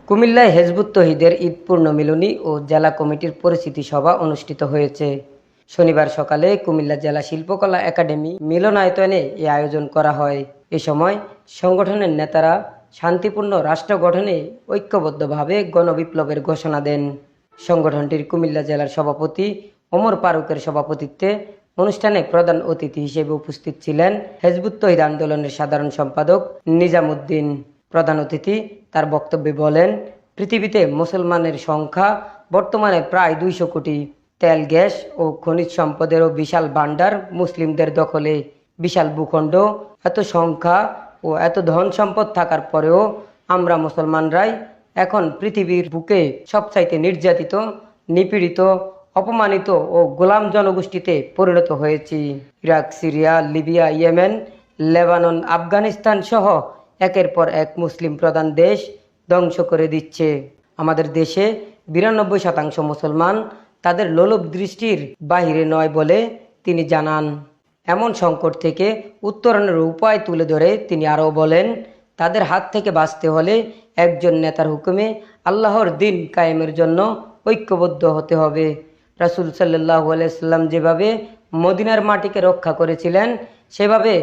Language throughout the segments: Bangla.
কুমিল্লায় হেজবুত তৌহিদের ঈদ পূর্ণমিলনী ও জেলা কমিটির পরিচিতি সভা অনুষ্ঠিত হয়েছে। শনিবার সকালে কুমিল্লা জেলা শিল্পকলা একাডেমি মিলনায়তনে এ আয়োজন করা হয়। এ সময় সংগঠনের নেতারা শান্তিপূর্ণ রাষ্ট্র গঠনে ঐক্যবদ্ধভাবে গণবিপ্লবের ঘোষণা দেন। সংগঠনটির কুমিল্লা জেলার সভাপতি ওমর ফারুকের সভাপতিত্বে অনুষ্ঠানে প্রধান অতিথি হিসেবে উপস্থিত ছিলেন হেজবুত তৌহিদ আন্দোলনের সাধারণ সম্পাদক নিজামুদ্দিন। প্রধান অতিথি তার বক্তব্যে বলেন, পৃথিবীতে মুসলমানের সংখ্যা বর্তমানে প্রায় 200 কোটি। তেল, গ্যাস ও খনিজ সম্পদেরও বিশাল ভাণ্ডার মুসলিমদের দখলে। বিশাল ভূখণ্ড, এত সংখ্যা ও এত ধন সম্পদ থাকার পরেও আমরা মুসলমানরাই এখন পৃথিবীর বুকে সবচাইতে নির্যাতিত, নিপীড়িত, অপমানিত ও গোলাম জনগোষ্ঠীতে পরিণত হয়েছি। Iraq, Syria, Libya, Yemen, Lebanon, Afghanistan সহ একের পর এক মুসলিম প্রধান দেশ ধ্বংস করে দিচ্ছে। আমাদের দেশে 92% মুসলমান, তাদের লোলুপ দৃষ্টির বাহিরে নয় বলে তিনি জানান। এমন সংকট থেকে উত্তরণের উপায় তুলে ধরে তিনি আরও বলেন, তাদের হাত থেকে বাঁচতে হলে একজন নেতার হুকুমে আল্লাহর দিন কায়েমের জন্য ঐক্যবদ্ধ হতে হবে। রাসূল সাল্লাল্লাহু আলাইহি সাল্লাম যেভাবে মদিনার মাটিকে রক্ষা করেছিলেন, সেভাবে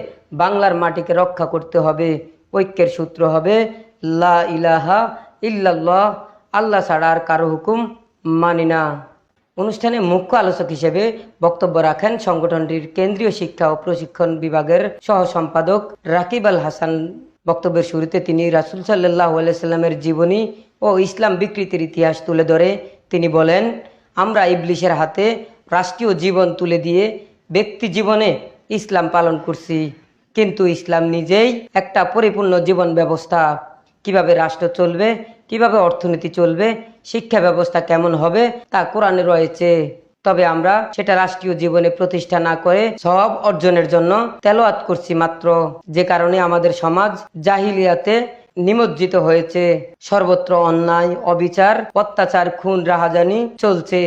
বাংলার মাটিকে রক্ষা করতে হবে। ঐক্যের সূত্র হবে লা ইলাহা ইল্লাল্লাহ, আল্লাহ ছাড়া আর কারো হুকুম মানি না। অনুষ্ঠানে মুখ্য আলোচক হিসেবে বক্তব্য রাখেন সংগঠনটির কেন্দ্রীয় শিক্ষা ও প্রশিক্ষণ বিভাগের সহ সম্পাদক রাকিব আল হাসান। বক্তব্যের শুরুতে তিনি রাসূল সাল্লাল্লাহু আলাইহি সাল্লামের জীবনী ও ইসলাম বিকৃতির ইতিহাস তুলে ধরে তিনি বলেন, আমরা ইবলিশের হাতে রাষ্ট্রীয় জীবন তুলে দিয়ে ব্যক্তি জীবনে ইসলাম পালন করছি, কিন্তু ইসলাম নিজেই একটা পরিপূর্ণ জীবন ব্যবস্থা। কিভাবে রাষ্ট্র চলবে, কিভাবে অর্থনীতি চলবে, শিক্ষা ব্যবস্থা কেমন হবে তা কোরআনে রয়েছে। তবে আমরা সেটা রাষ্ট্রীয় জীবনে প্রতিষ্ঠা না করে সওয়াব অর্জনের জন্য তেলাওয়াত করছি মাত্র, যে কারণে আমাদের সমাজ জাহিলিয়াতে নিমজ্জিত হয়েছে। সর্বত্র অন্যায়, অবিচার, অত্যাচার, খুন, রাহাজানি চলছে।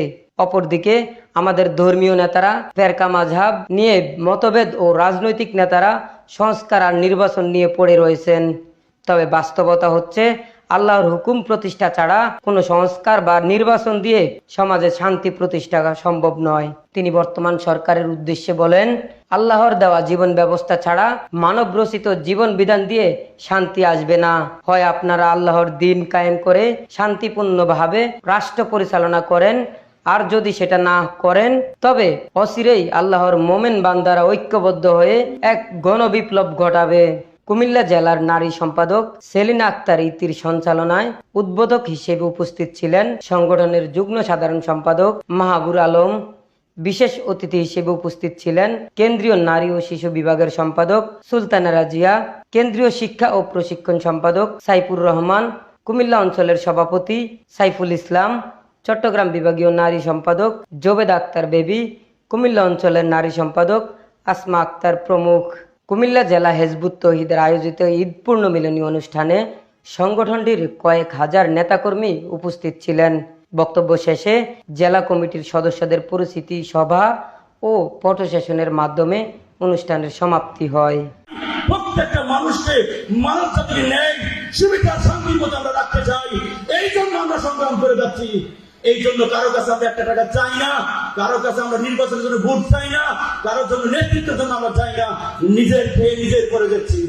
অপরদিকে আমাদের ধর্মীয় নেতারা ফেরকা মাযহাব নিয়ে মতভেদ ও রাজনৈতিক নেতারা সংস্কার আর নির্বাচন নিয়ে পড়ে রয়েছেন। তবে বাস্তবতা হচ্ছে, আল্লাহর হুকুম প্রতিষ্ঠা ছাড়া কোনো সংস্কার বা নির্বাচন দিয়ে সমাজে শান্তি প্রতিষ্ঠা সম্ভব নয়। তিনি বর্তমান সরকারের উদ্দেশ্যে বলেন, আল্লাহর দেওয়া জীবন ব্যবস্থা ছাড়া মানব রচিত জীবন বিধান দিয়ে শান্তি আসবে না। হয় আপনারা আল্লাহর দিন কায়েম করে শান্তিপূর্ণভাবে রাষ্ট্র পরিচালনা করেন, আর যদি সেটা না করেন তবে অচিরেই আল্লাহর মোমেন বান্দারা ঐক্যবদ্ধ হয়ে এক গণবিপ্লব ঘটাবে। কুমিল্লা জেলার নারী সম্পাদক সেলিনা আক্তার ইতির সঞ্চালনায় উদ্বোধক হিসেবে উপস্থিত ছিলেন সংগঠনের যুগ্ম সাধারণ সম্পাদক মাহাবুর আলম। বিশেষ অতিথি হিসেবে উপস্থিত ছিলেন কেন্দ্রীয় নারী ও শিশু বিভাগের সম্পাদক সুলতানা রাজিয়া, কেন্দ্রীয় শিক্ষা ও প্রশিক্ষণ সম্পাদক সাইফুর রহমান, কুমিল্লা অঞ্চলের সভাপতি সাইফুল ইসলাম, চট্টগ্রাম বিভাগীয় নারী সম্পাদক জোবেদ আক্তার বেবি, কুমিল্লা অঞ্চলের নারী সম্পাদক আসমা আক্তার প্রমুখ। কুমিল্লা জেলা হেজবুত তৌহিদের আয়োজিত ঈদ পূর্ণমিলনী অনুষ্ঠানে সংগঠনটির কয়েক হাজার নেতাকর্মী উপস্থিত ছিলেন। বক্তব্য শেষে জেলা কমিটির সদস্যদের পরিচিতি সভা ও ফটো সেশনের মাধ্যমে অনুষ্ঠানের সমাপ্তি হয়। প্রত্যেকটা মানুষকে মানব জাতির ন্যায় সুবিধা শান্তির মতো আমরা রাখতে চাই, এই জন্য আমরা সংগ্রাম করে যাচ্ছি। এই জন্য কারো কাছে আমরা 1 টাকা চাই না, কারো কাছে আমরা নির্বাচনের জন্য ভোট চাই না, কারোর জন্য নেতৃত্বের জন্য আমরা চাই না, নিজের খেয়ে নিজের করে যাচ্ছি।